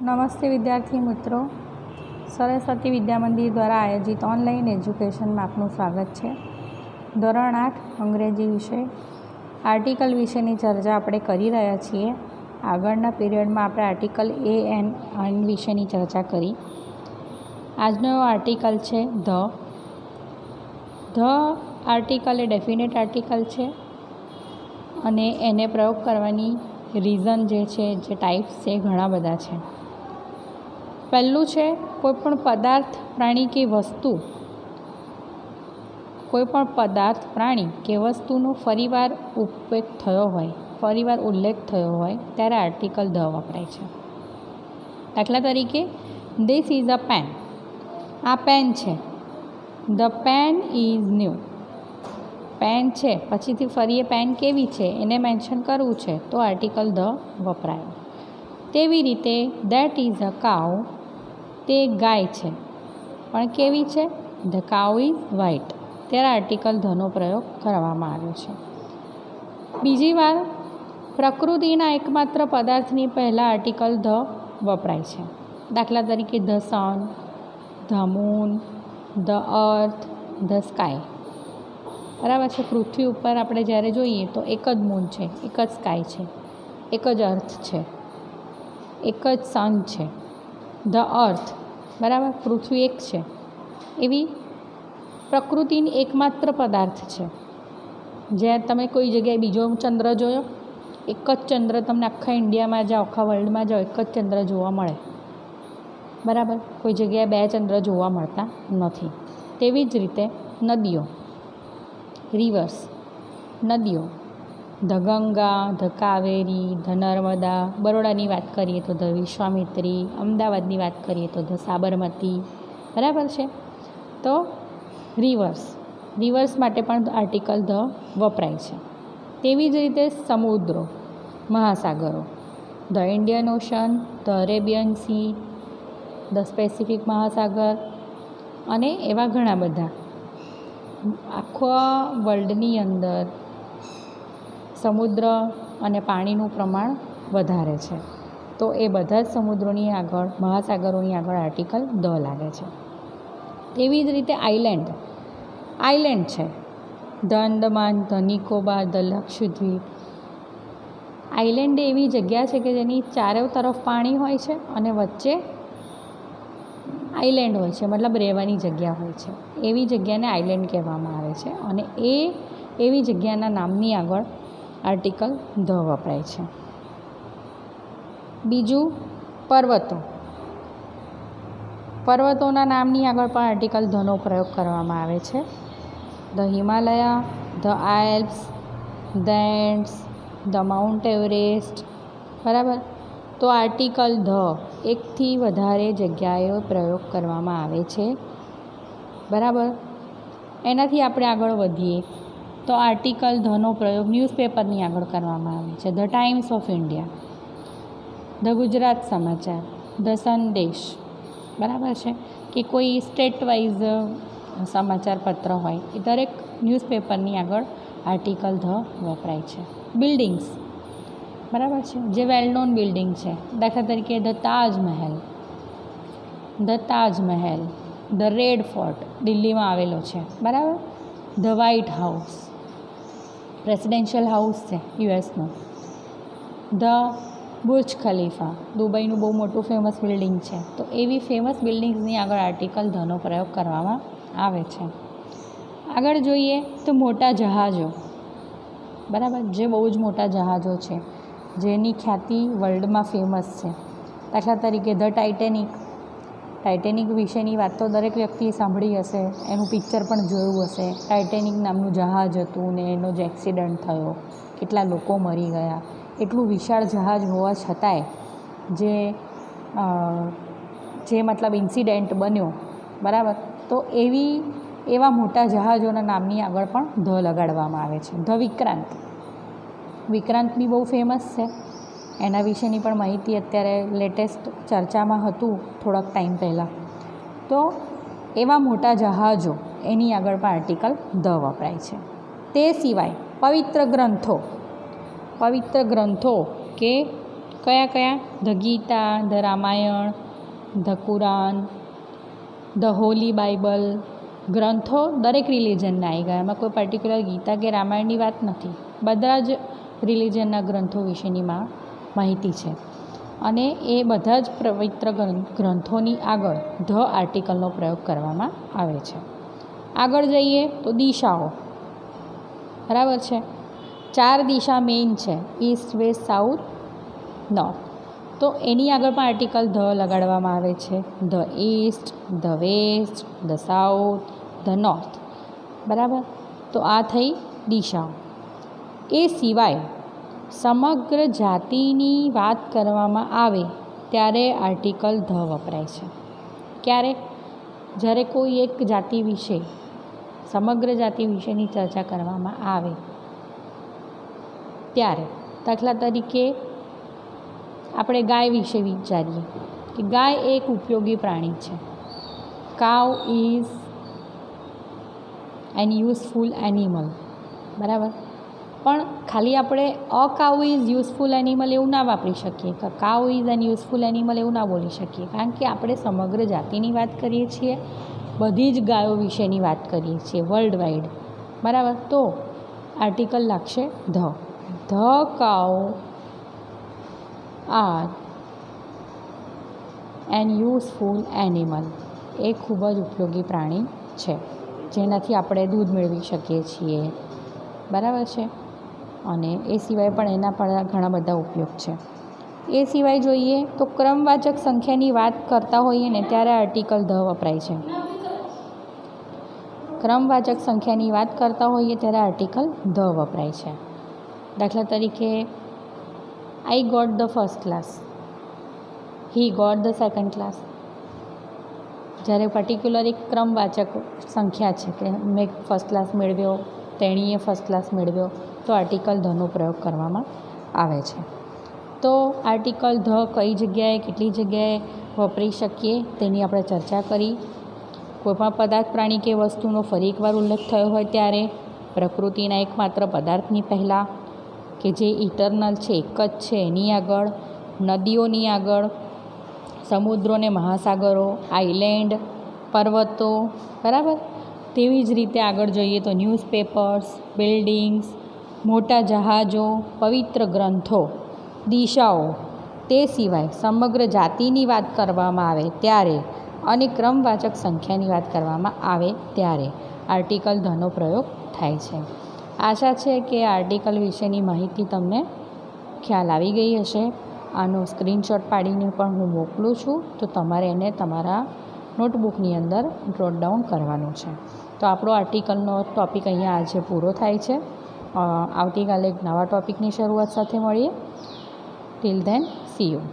નમસ્તે વિદ્યાર્થી મિત્રો, સરસ્વતી વિદ્યા મંદિર દ્વારા આયોજિત ઓનલાઈન એજ્યુકેશનમાં આપનું સ્વાગત છે. ધોરણ 8 અંગ્રેજી વિષય આર્ટિકલ વિશેની ચર્ચા આપણે કરી રહ્યા છીએ. આગળના પીરિયડમાં આપણે આર્ટિકલ એ એન વિશેની ચર્ચા કરી. આજનો આર્ટિકલ છે the article A definite article છે અને એને પ્રયોગ કરવાની રીઝન જે છે, જે ટાઈપ્સ છે, ઘણા બધા છે. પહેલું છે કોઈપણ પદાર્થ, પ્રાણી કે વસ્તુ, કોઈપણ પદાર્થ, પ્રાણી કે વસ્તુનો ફરીવાર ઉપયોગ થયો હોય, ફરીવાર ઉલ્લેખ થયો હોય ત્યારે આર્ટિકલ ધ વપરાય છે. દાખલા તરીકે, ધીસ ઇઝ અ પેન. આ પેન છે. The pen is new. Pen છે, પછીથી ફરી એ પેન કેવી છે એને મેન્શન કરવું છે તો આર્ટિકલ ધ વપરાય. તેવી રીતે દેટ ઇઝ અ કાઉ. તે ગાય છે, પણ કેવી છે? The cow is white. ત્યારે આર્ટિકલ ધનો પ્રયોગ કરવામાં આવ્યો છે. બીજી વાર, પ્રકૃતિના એકમાત્ર પદાર્થની પહેલાં આર્ટિકલ ધ વપરાય છે. દાખલા તરીકે the sun, the moon, the earth, the sky. બરાબર છે. પૃથ્વી ઉપર આપણે જ્યારે જોઈએ તો એક જ મૂન છે, એક જ સ્કાય છે, એક જ અર્થ છે, એક જ સન છે. ધ અર્થ, બરાબર, પૃથ્વી એક છે. એવી પ્રકૃતિની એકમાત્ર પદાર્થ છે. જ્યાં તમે કોઈ જગ્યાએ બીજો ચંદ્ર જોયો, એક જ ચંદ્ર તમને આખા ઇન્ડિયામાં જાઓ, આખા વર્લ્ડમાં જાઓ, એક જ ચંદ્ર જોવા મળે. બરાબર, કોઈ જગ્યાએ બે ચંદ્ર જોવા મળતા નથી. તેવી જ રીતે નદીઓ, રિવર્સ, નદીઓ, the Ganga, the Kaveri, the Narmada. બરોડાની વાત કરીએ તો ધ વિશ્વામિત્રી, અમદાવાદની વાત કરીએ તો ધ સાબરમતી. બરાબર છે. તો રિવર્સ માટે પણ આર્ટિકલ ધ વપરાય છે. તેવી જ રીતે સમુદ્રો, મહાસાગરો, the Indian Ocean, the Arabian Sea, the Pacific મહાસાગર અને એવા ઘણા બધા. આખા વર્લ્ડની અંદર સમુદ્ર અને પાણીનું પ્રમાણ વધારે છે, તો એ બધા જ સમુદ્રોની આગળ, મહાસાગરોની આગળ આર્ટિકલ ધ લાગે છે. તેવી જ રીતે આઇલેન્ડ છે. The Andaman, the Nicobar, the Lakshadweep. Island એવી જગ્યા છે કે જેની ચારે તરફ પાણી હોય છે અને વચ્ચે આઇલેન્ડ હોય છે, મતલબ રહેવાની જગ્યા હોય છે. એવી જગ્યાને આઇલેન્ડ કહેવામાં આવે છે અને એવી જગ્યાના નામની આગળ આર્ટિકલ ધ વપરાય છે. બીજું, પર્વતોના નામની આગળ પણ આર્ટિકલ ધનો પ્રયોગ કરવામાં આવે છે. The Himalaya, the Alps, the ends, the mount Everest. બરાબર. તો આર્ટિકલ ધ એકથી વધારે જગ્યાએ પ્રયોગ કરવામાં આવે છે. બરાબર. એનાથી આપણે આગળ વધીએ તો આર્ટિકલ ધનો પ્રયોગ ન્યૂઝપેપરની આગળ કરવામાં આવે છે. The times of India, the Gujarat સમાચાર, ધ સંદેશ. બરાબર છે. કે કોઈ સ્ટેટ વાઇઝ સમાચાર પત્ર હોય એ દરેક ન્યૂઝપેપરની આગળ આર્ટિકલ ધ વપરાય છે. બિલ્ડિંગ્સ, બરાબર છે, જે વેલ નોન બિલ્ડિંગ છે. દાખલા તરીકે the Taj Mahal, the red fort, દિલ્હીમાં આવેલો છે. બરાબર. The white house, presidential house છે યુએસનો. ધ બુર્જ ખલીફા, દુબઈનું બહુ મોટું ફેમસ બિલ્ડિંગ છે. તો એવી ફેમસ બિલ્ડિંગ્સની આગળ આર્ટિકલ ધનો પ્રયોગ કરવામાં આવે છે. આગળ જોઈએ તો મોટા જહાજો. બરાબર, જે બહુ જ મોટા જહાજો છે, જેની ખ્યાતિ વર્લ્ડમાં ફેમસ છે. દાખલા તરીકે ધ ટાઇટેનિક વિશેની વાત તો દરેક વ્યક્તિએ સાંભળી હશે, એનું પિક્ચર પણ જોયું હશે. ટાઇટેનિક નામનું જહાજ હતું ને એનો જે એક્સિડન્ટ થયો, કેટલા લોકો મરી ગયા. એટલું વિશાળ જહાજ હોવા છતાંય જે મતલબ ઇન્સિડન્ટ બન્યો, બરાબર, તો એવા મોટા જહાજોના નામની આગળ પણ ધ લગાડવામાં આવે છે. ધ વિક્રાંત બી બહુ ફેમસ છે. એના વિશેની પણ માહિતી અત્યારે લેટેસ્ટ ચર્ચામાં હતું થોડાક ટાઈમ પહેલાં. તો એવા મોટા જહાજો એની આગળ પણ આર્ટિકલ ધ વપરાય છે. તે સિવાય પવિત્ર ગ્રંથો કે કયા કયા? The Gita, the Ramayan, the Quran, the holy Bible. ગ્રંથો દરેક રિલિજનના આવી ગયા, એમાં કોઈ પર્ટિક્યુલર ગીતા કે રામાયણની વાત નથી. બધા જ રિલિજનના ગ્રંથો વિશેની માહિતી છે. અને એ બધા જ પવિત્ર ગ્રંથોની આગળ ધ આર્ટિકલનો પ્રયોગ કરવામાં આવે છે. આગળ જઈએ તો દિશાઓ, બરાબર છે. 4 દિશા મેઇન છે, ઈસ્ટ, વેસ્ટ, સાઉથ, નોર્થ. તો એની આગળ પણ આર્ટિકલ ધ લગાડવામાં આવે છે. The east, the west, the south, the north, બરાબર. તો આ થઈ દિશાઓ. એ સિવાય સમગ્ર જાતિની વાત કરવામાં આવે ત્યારે આર્ટિકલ ધ વપરાય છે. ક્યારે? જ્યારે કોઈ એક જાતિ વિશે, સમગ્ર જાતિ વિશેની ચર્ચા કરવામાં આવે ત્યારે. દાખલા તરીકે આપણે ગાય વિશે વિચારીએ કે ગાય એક ઉપયોગી પ્રાણી છે. Cow is an useful animal, બરાબર. પણ ખાલી આપણે અ કાઉ ઇઝ યુઝફુલ એનિમલ એવું ના વાપરી શકીએ, કે cow is an useful animal એવું ના બોલી શકીએ, કારણ કે આપણે સમગ્ર જાતિની વાત કરીએ છીએ, બધી જ ગાયો વિશેની વાત કરીએ છીએ વર્લ્ડ વાઇડ, બરાબર. તો આર્ટિકલ લાગશે the. The cow are an useful animal. એ ખૂબ જ ઉપયોગી પ્રાણી છે, જેનાથી આપણે દૂધ મેળવી શકીએ છીએ, બરાબર છે. અને એ સિવાય પણ એના પણ ઘણા બધા ઉપયોગ છે. એ સિવાય જોઈએ તો ક્રમવાચક સંખ્યાની વાત કરતા હોઈએ ને ત્યારે આર્ટિકલ ધ વપરાય છે. ક્રમવાચક સંખ્યાની વાત કરતા હોઈએ ત્યારે આર્ટિકલ ધ વપરાય છે. દાખલા તરીકે I got the first class, he got the second class. જ્યારે પર્ટિક્યુલર એક ક્રમવાચક સંખ્યા છે કે મેં ફર્સ્ટ ક્લાસ મેળવ્યો, તેણીએ ફર્સ્ટ ક્લાસ મેળવ્યો, તો આર્ટિકલ ધનો પ્રયોગ કરવામાં આવે છે. તો આર્ટિકલ ધ કઈ જગ્યાએ, કેટલી જગ્યાએ વાપરી શકીએ તેની આપણે ચર્ચા કરી. કોઈપણ પદાર્થ, પ્રાણી કે વસ્તુનો ફરી એકવાર ઉલ્લેખ થયો હોય ત્યારે, પ્રકૃતિના એકમાત્ર પદાર્થની પહેલાં, કે જે ઇટરનલ છે, એક જ છે, એની આગળ, નદીઓની આગળ, સમુદ્રો ને મહાસાગરો, આઇલેન્ડ, પર્વતો, બરાબર. તેવી જ રીતે આગળ જોઈએ તો ન્યૂઝપેપર્સ, બિલ્ડિંગ્સ, મોટા જહાજો, પવિત્ર ગ્રંથો, દિશાઓ. તે સિવાય સમગ્ર જાતિની વાત કરવામાં આવે ત્યારે અને ક્રમવાચક સંખ્યાની વાત કરવામાં આવે ત્યારે આર્ટિકલ ધનો પ્રયોગ થાય છે. આશા છે કે આર્ટિકલ વિશેની માહિતી તમને ખ્યાલ આવી ગઈ હશે. આનો સ્ક્રીનશોટ પાડીને પણ હું મોકલું છું, તો તમારે એને તમારા નોટબુકની અંદર નોટ ડાઉન કરવાનું છે. તો આપણો આર્ટિકલનો ટૉપિક અહીંયા આજે પૂરો થાય છે. આવતીકાલે એક નવા ટૉપિકની શરૂઆત સાથે મળીએ. Till then C you.